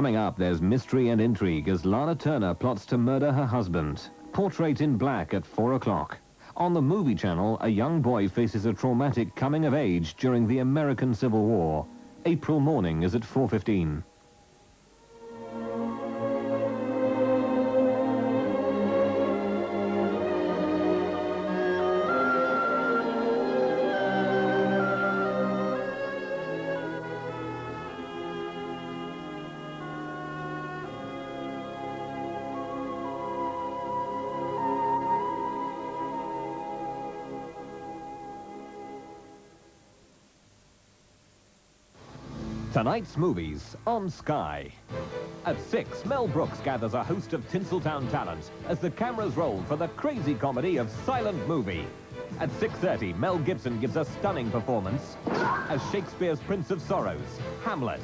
Coming up, there's mystery and intrigue as Lana Turner plots to murder her husband. Portrait in Black at 4 o'clock. On the Movie Channel, a young boy faces a traumatic coming of age during the American Civil War. April Morning is at 4:15. Tonight's movies on Sky. At 6, Mel Brooks gathers a host of Tinseltown talent as the cameras roll for the crazy comedy of Silent Movie. At 6:30, Mel Gibson gives a stunning performance as Shakespeare's Prince of Sorrows, Hamlet.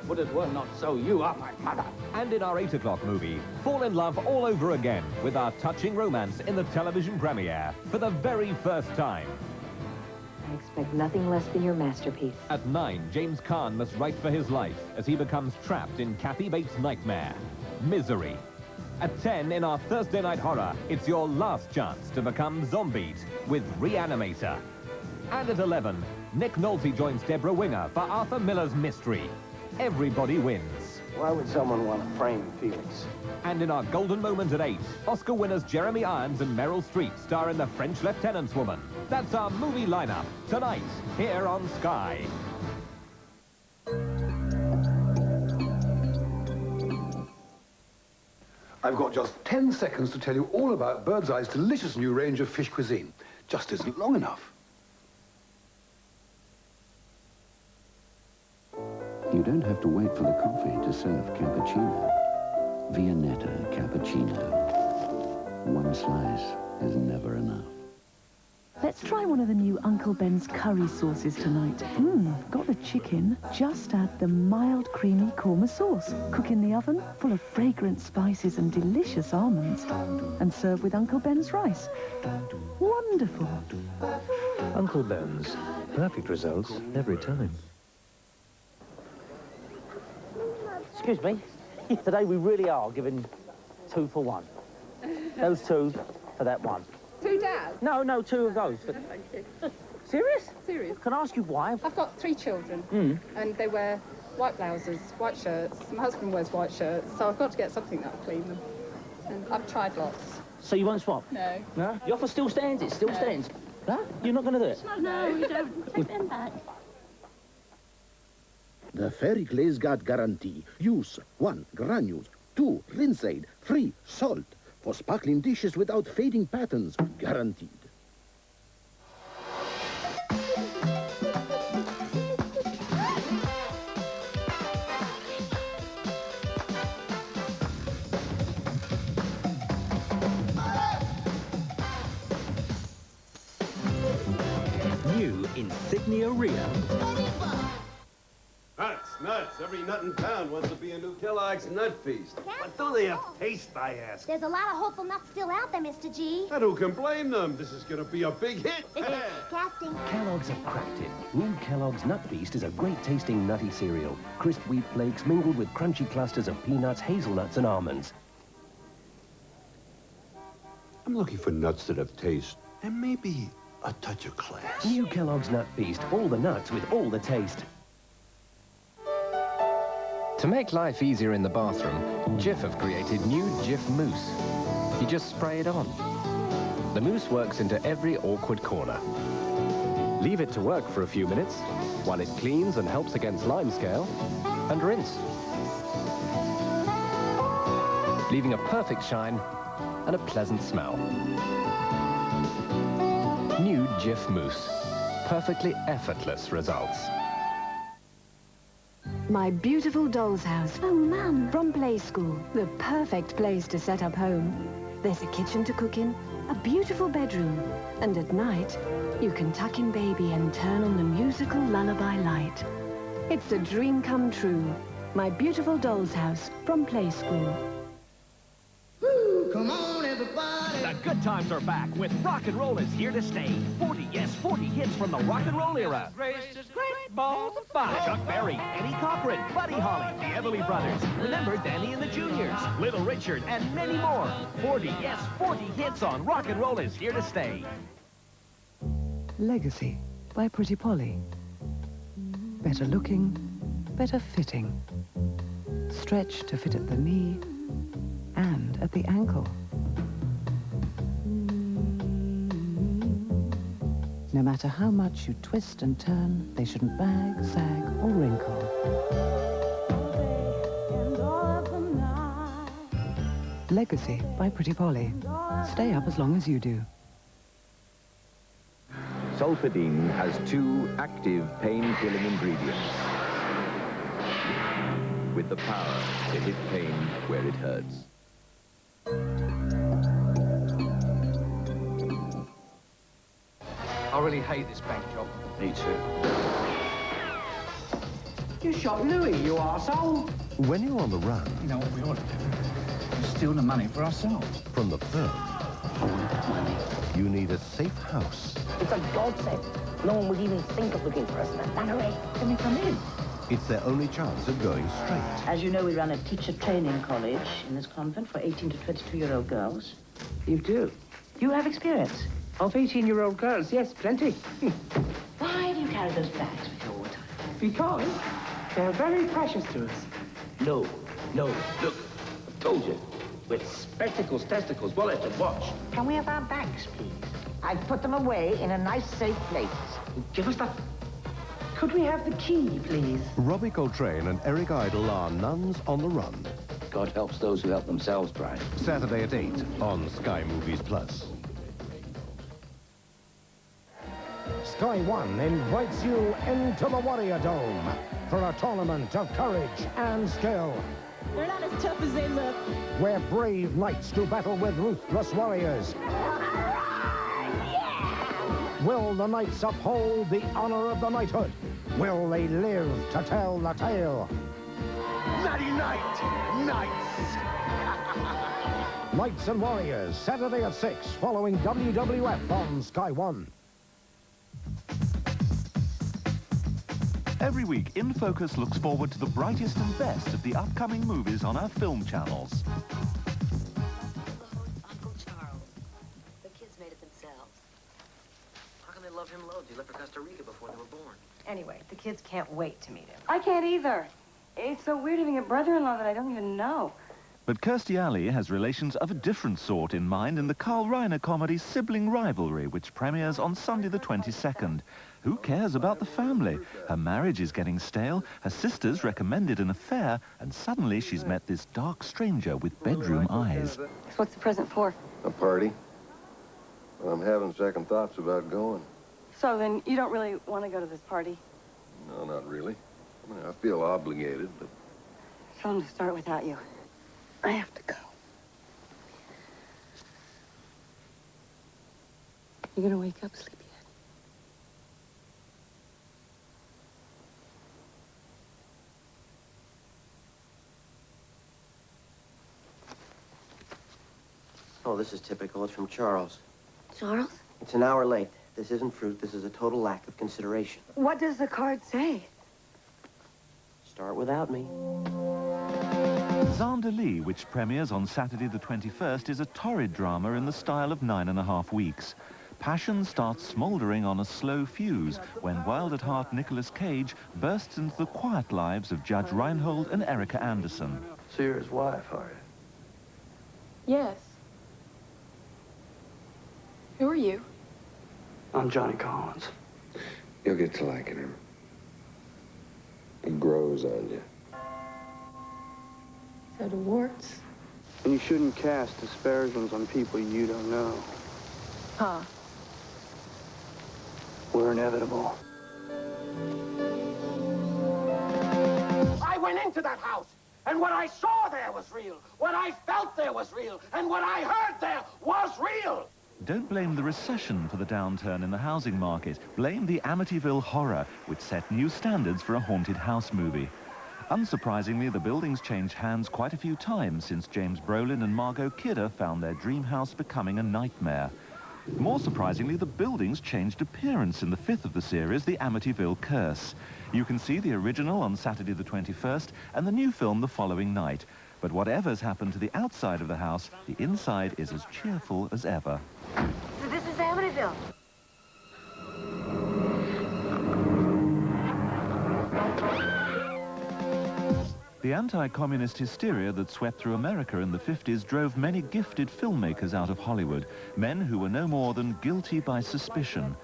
Would it were not so, you are my mother. And in our 8 o'clock movie, fall in love all over again with our touching romance in the television premiere for the very first time. I expect nothing less than your masterpiece. At 9, James Caan must write for his life as he becomes trapped in Kathy Bates' nightmare, Misery. At 10, in our Thursday night horror, it's your last chance to become zombied with Reanimator. And at 11, Nick Nolte joins Deborah Winger for Arthur Miller's Mystery, Everybody Wins. Why would someone want to frame Felix? And in our golden moment at 8, Oscar winners Jeremy Irons and Meryl Streep star in The French Lieutenant's Woman. That's our movie lineup, tonight, here on Sky. I've got just 10 seconds to tell you all about Bird's Eye's delicious new range of fish cuisine. Just isn't long enough. You don't have to wait for the coffee to serve cappuccino. Viennetta cappuccino. One slice is never enough. Let's try one of the new Uncle Ben's curry sauces tonight. Got the chicken. Just add the mild, creamy korma sauce. Cook in the oven, full of fragrant spices and delicious almonds. And serve with Uncle Ben's rice. Wonderful. Uncle Ben's. Perfect results every time. Excuse me. Today we really are giving 2 for 1. Those 2 for that 1. 2 Dad? No, 2 of those. But... Thank you. Serious? Serious. Can I ask you why? I've got 3 children, and they wear white blouses, white shirts. My husband wears white shirts, so I've got to get something that will clean them. And I've tried lots. So you won't swap? No. No? The offer still stands, it still stands. No? You're not going to do it? No, we don't. Take them back. The Fairy GlazeGuard guarantee. Use 1 granules, 2 rinse aid, 3 salt. For sparkling dishes without fading patterns. Guaranteed. New Insignia Rio. Nuts. Every nut in town wants to be a new Kellogg's Nut Feast. But do they have taste, I ask? There's a lot of hopeful nuts still out there, Mr. G. And who can blame them? This is going to be a big hit. Casting. Kellogg's have cracked it. New Kellogg's Nut Feast is a great-tasting nutty cereal. Crisp wheat flakes mingled with crunchy clusters of peanuts, hazelnuts, and almonds. I'm looking for nuts that have taste and maybe a touch of class. New Kellogg's Nut Feast. All the nuts with all the taste. To make life easier in the bathroom, Jif have created new Jif Mousse. You just spray it on. The mousse works into every awkward corner. Leave it to work for a few minutes while it cleans and helps against limescale, and rinse. Leaving a perfect shine and a pleasant smell. New Jif Mousse. Perfectly effortless results. My beautiful doll's house. Oh, Mum. From Playskool. The perfect place to set up home. There's a kitchen to cook in, a beautiful bedroom, and at night, you can tuck in baby and turn on the musical lullaby light. It's a dream come true. My beautiful doll's house from Playskool. Come on, everybody. The good times are back with rock and roll is here to stay. 40 hits from the rock and roll era. Great balls of fire. Chuck Berry, Eddie Cochran, Buddy Holly, the Everly Brothers. Remember Danny and the Juniors, Little Richard, and many more. 40 hits on rock and roll is here to stay. Legacy by Pretty Polly. Better looking, better fitting. Stretch to fit at the knee and at the ankle. No matter how much you twist and turn, they shouldn't bag, sag, or wrinkle. Legacy by Pretty Polly. Stay up as long as you do. Solpadeine has 2 active pain-killing ingredients with the power to hit pain where it hurts. I really hate this bank job. Me too. You shot Louis, you arsehole. When you're on the run... You know what we ought to do? Steal the money for ourselves. From the firm... money. You need a safe house. It's a godsend. No one would even think of looking for us in that nunnery. Can we come in? It's their only chance of going straight. As you know, we run a teacher training college in this convent for 18 to 22-year-old girls. You do? You have experience. Of 18-year-old girls, yes, plenty. Why do you carry those bags with you all the time? Because they're very precious to us. No, look, I told you. With spectacles, testicles, wallet, and watch. Can we have our bags, please? I've put them away in a nice, safe place. Give us the... Could we have the key, please? Robbie Coltrane and Eric Idle are Nuns on the Run. God helps those who help themselves, Brian. Saturday at 8 on Sky Movies Plus. Sky One invites you into the Warrior Dome for a tournament of courage and skill. They're not as tough as they look. Where brave knights do battle with ruthless warriors. Will the knights uphold the honor of the knighthood? Will they live to tell the tale? Natty Knight! Knights! Knights and Warriors, Saturday at 6, following WWF on Sky One. Every week, In Focus looks forward to the brightest and best of the upcoming movies on our film channels. Uncle Charles. The kids made it themselves. How can they love him loads? He left for Costa Rica before they were born. Anyway, the kids can't wait to meet him. I can't either. It's so weird having a brother-in-law that I don't even know. But Kirstie Alley has relations of a different sort in mind in the Carl Reiner comedy Sibling Rivalry, which premieres on Sunday the 22nd. Who cares about the family? Her marriage is getting stale, her sisters recommended an affair, and suddenly she's met this dark stranger with bedroom eyes. So what's the present for? A party. Well, I'm having second thoughts about going. So then you don't really want to go to this party? No, not really. I mean, I feel obligated, but... Tell them to start without you. I have to go. You gonna wake up, sleepyhead? Oh, this is typical. It's from Charles. Charles? It's an hour late. This isn't fruit. This is a total lack of consideration. What does the card say? Start without me. Zanderlee, which premieres on Saturday the 21st, is a torrid drama in the style of 9½ Weeks. Passion starts smouldering on a slow fuse when wild-at-heart Nicolas Cage bursts into the quiet lives of Judge Reinhold and Erica Anderson. So you're his wife, are you? Yes. Who are you? I'm Johnny Collins. You'll get to liking him. He grows on you. So do warts. And you shouldn't cast aspersions on people you don't know. Huh. We're inevitable. I went into that house, and what I saw there was real. What I felt there was real. And what I heard there was real. Don't blame the recession for the downturn in the housing market. Blame the Amityville horror, which set new standards for a haunted house movie. Unsurprisingly, the building's changed hands quite a few times since James Brolin and Margot Kidder found their dream house becoming a nightmare. More surprisingly, the building's changed appearance in the 5th of the series, The Amityville Curse. You can see the original on Saturday the 21st and the new film the following night. But whatever's happened to the outside of the house, the inside is as cheerful as ever. So this is Amityville. The anti-communist hysteria that swept through America in the 50s drove many gifted filmmakers out of Hollywood, men who were no more than guilty by suspicion.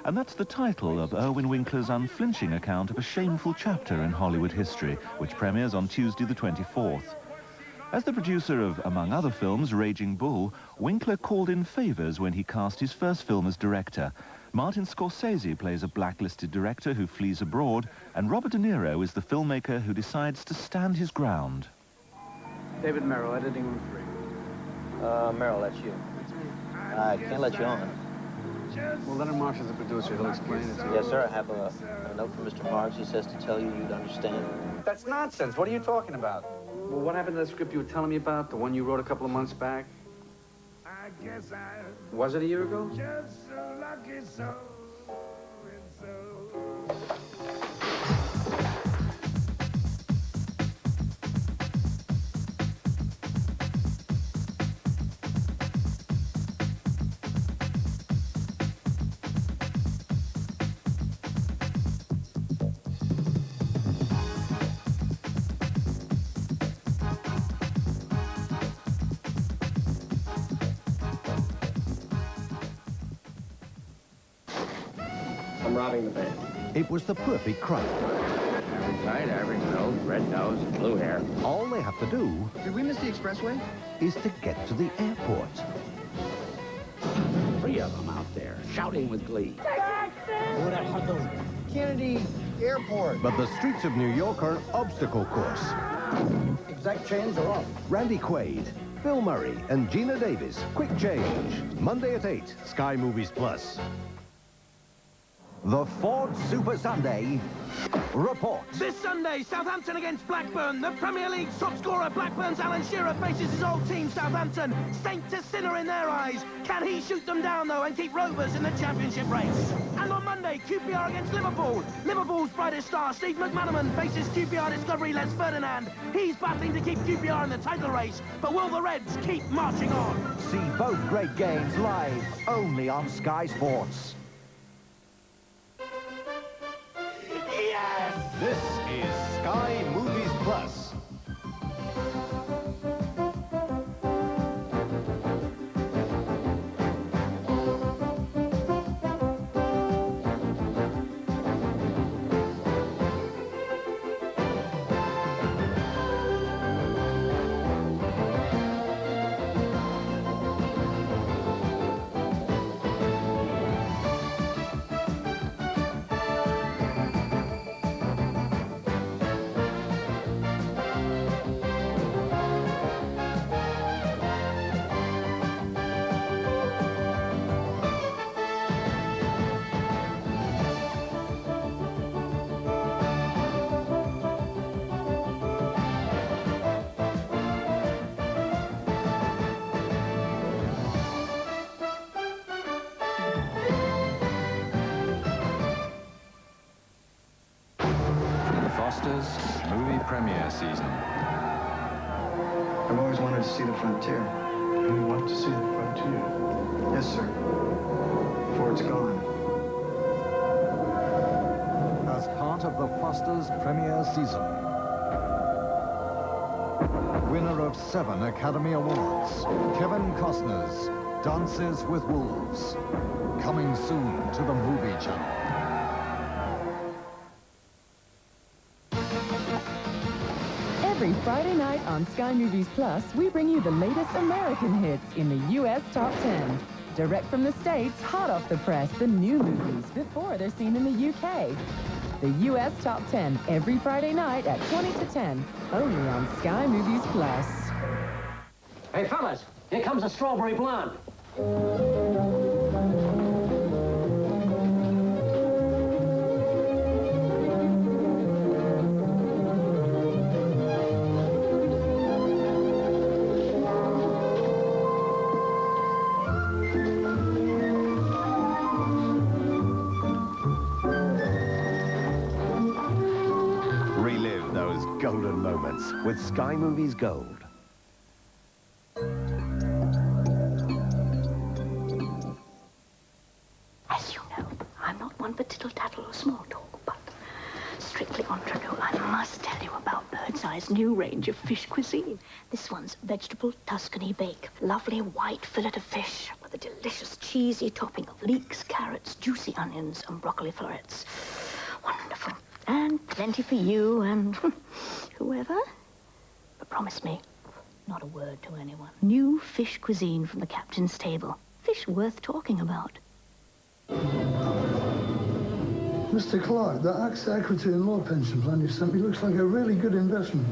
And that's the title of Irwin Winkler's unflinching account of a shameful chapter in Hollywood history, which premieres on Tuesday the 24th. As the producer of, among other films, Raging Bull, Winkler called in favors when he cast his first film as director. Martin Scorsese plays a blacklisted director who flees abroad, and Robert De Niro is the filmmaker who decides to stand his ground. David Merrill, editing room 3. Merrill, that's you. I can't let you on. Well, Leonard Marsh is the producer. He'll explain it to you. Yes, sir. I have a note from Mr. Marks. He says to tell you you'd understand. That's nonsense. What are you talking about? Well, what happened to the script you were telling me about? The one you wrote a couple of months back? Was it a year ago? I'm robbing the bank. It was the perfect crime. Average height, average nose, red nose, blue hair. All they have to do Did we miss the expressway? is to get to the airport. 3 of them out there, shouting with glee. Kennedy Airport. But the streets of New York are an obstacle course. Exact change or off? Randy Quaid, Bill Murray, and Gina Davis. Quick Change. Monday at 8, Sky Movies Plus. The Ford Super Sunday report. This Sunday, Southampton against Blackburn. The Premier League's top scorer, Blackburn's Alan Shearer, faces his old team, Southampton. Saint to sinner in their eyes. Can he shoot them down, though, and keep Rovers in the championship race? And on Monday, QPR against Liverpool. Liverpool's brightest star, Steve McManaman, faces QPR discovery Les Ferdinand. He's battling to keep QPR in the title race, but will the Reds keep marching on? See both great games live, only on Sky Sports. Yes! This is Sky Movies Plus. Movie premiere season. I've always wanted to see the frontier. You want to see the frontier? Yes, sir. Before it's gone. As part of the Foster's premiere season. Winner of 7 Academy Awards, Kevin Costner's Dances with Wolves. Coming soon to the Movie Channel. Every Friday night on Sky Movies Plus, we bring you the latest American hits in the U.S. Top 10. Direct from the States, hot off the press, the new movies before they're seen in the U.K. The U.S. Top 10 every Friday night at 20 to 10, only on Sky Movies Plus. Hey, fellas, here comes a strawberry blonde. golden moments with Sky Movies Gold. As you know, I'm not one for tittle-tattle or small talk, but strictly entre nous, I must tell you about Bird's Eye's new range of fish cuisine. This one's vegetable Tuscany bake. Lovely white fillet of fish with a delicious cheesy topping of leeks, carrots, juicy onions, and broccoli florets. Wonderful. And plenty for you and whoever. But promise me, not a word to anyone. New fish cuisine from the captain's table. Fish worth talking about. Mr. Clark, the AXA Equity and Law pension plan you sent me looks like a really good investment.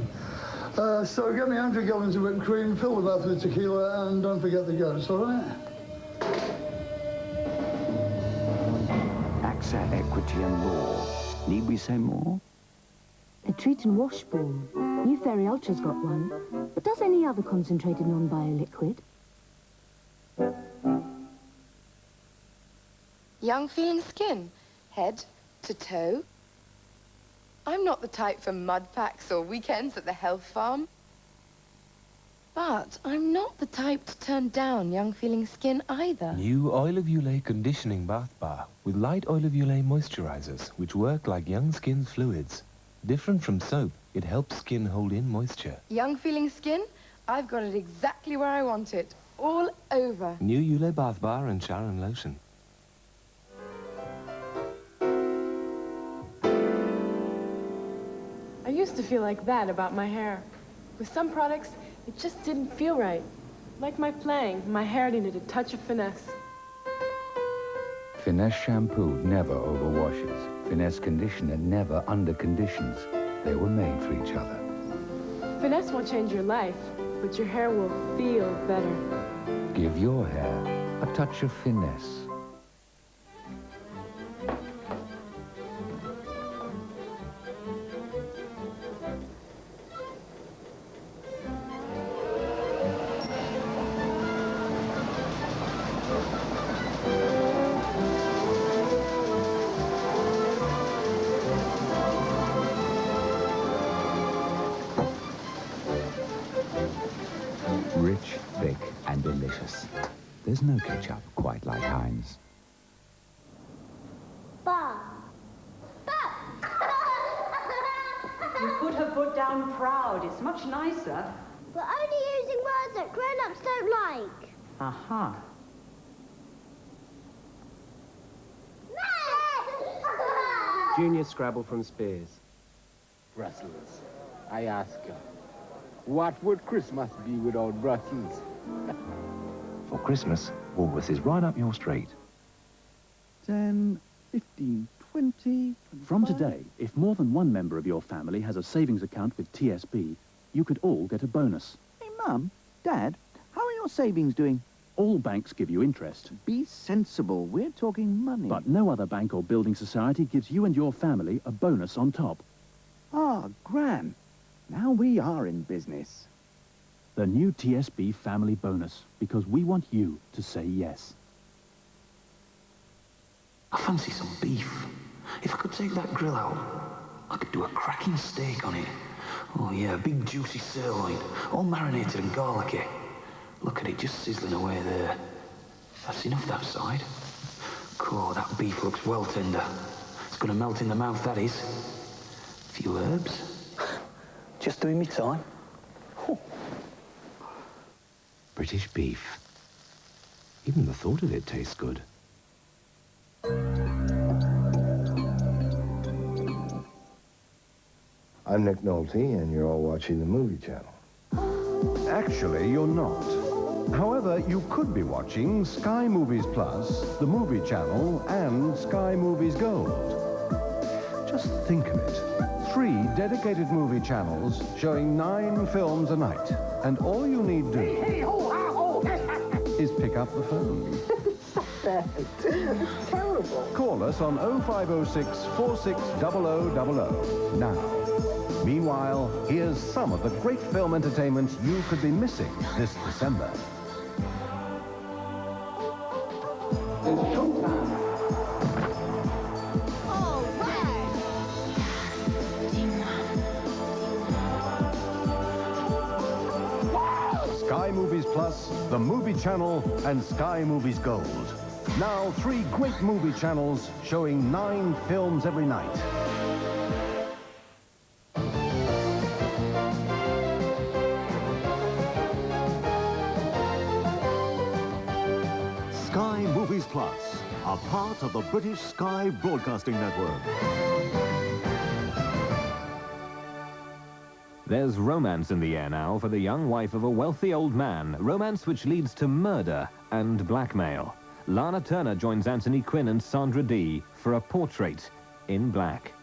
So get me 100 gallons of whipped cream, fill the bath with tequila, and don't forget the goats, all right? AXA Equity and Law. Need we say more? A treat and wash balm. New Fairy Ultra's got one. But does any other concentrated non-bioliquid? Young feeling skin, head to toe. I'm not the type for mud packs or weekends at the health farm. But I'm not the type to turn down young feeling skin either. New Oil of Ulay conditioning bath bar with light Oil of Ulay moisturizers which work like young skin fluids. Different from soap, it helps skin hold in moisture. Young feeling skin, I've got it exactly where I want it. All over. New Ulay bath bar and shower and lotion. I used to feel like that about my hair. With some products, it just didn't feel right. Like my playing, my hair needed a touch of finesse. Finesse Shampoo never overwashes. Finesse Conditioner never underconditions. They were made for each other. Finesse won't change your life, but your hair will feel better. Give your hair a touch of finesse. Rich, thick, and delicious. There's no ketchup quite like Heinz. Bob. You put her foot down proud. It's much nicer. We're only using words that grown-ups don't like. Aha. Junior Scrabble from Spears. Brussels. I ask you, what would Christmas be without Brussels? For Christmas, Woolworths is right up your street. 10, 15, 20... From today, if more than one member of your family has a savings account with TSB, you could all get a bonus. Hey, Mum, Dad, how are your savings doing? All banks give you interest. Be sensible. We're talking money. But no other bank or building society gives you and your family a bonus on top. Ah, Gran. Now we are in business. The new TSB Family Bonus, because we want you to say yes. I fancy some beef. If I could take that grill out, I could do a cracking steak on it. Oh yeah, a big juicy sirloin, all marinated and garlicky. Look at it just sizzling away there. That's enough that side. Cool, that beef looks well tender. It's gonna melt in the mouth, that is. A few herbs. Just doing me time. British beef. Even the thought of it tastes good. I'm Nick Nolte, and you're all watching the Movie Channel. Actually, you're not. However, you could be watching Sky Movies Plus, the Movie Channel, and Sky Movies Gold. Just think of it. 3 dedicated movie channels showing 9 films a night. And all you need do is pick up the phone. It's terrible. Call us on 0506 460000 now. Meanwhile, here's some of the great film entertainment you could be missing this December. Plus, the Movie Channel, and Sky Movies Gold. Now 3 great movie channels showing 9 films every night. Sky Movies Plus, a part of the British Sky Broadcasting Network. There's romance in the air now for the young wife of a wealthy old man. Romance which leads to murder and blackmail. Lana Turner joins Anthony Quinn and Sandra Dee for A Portrait in Black.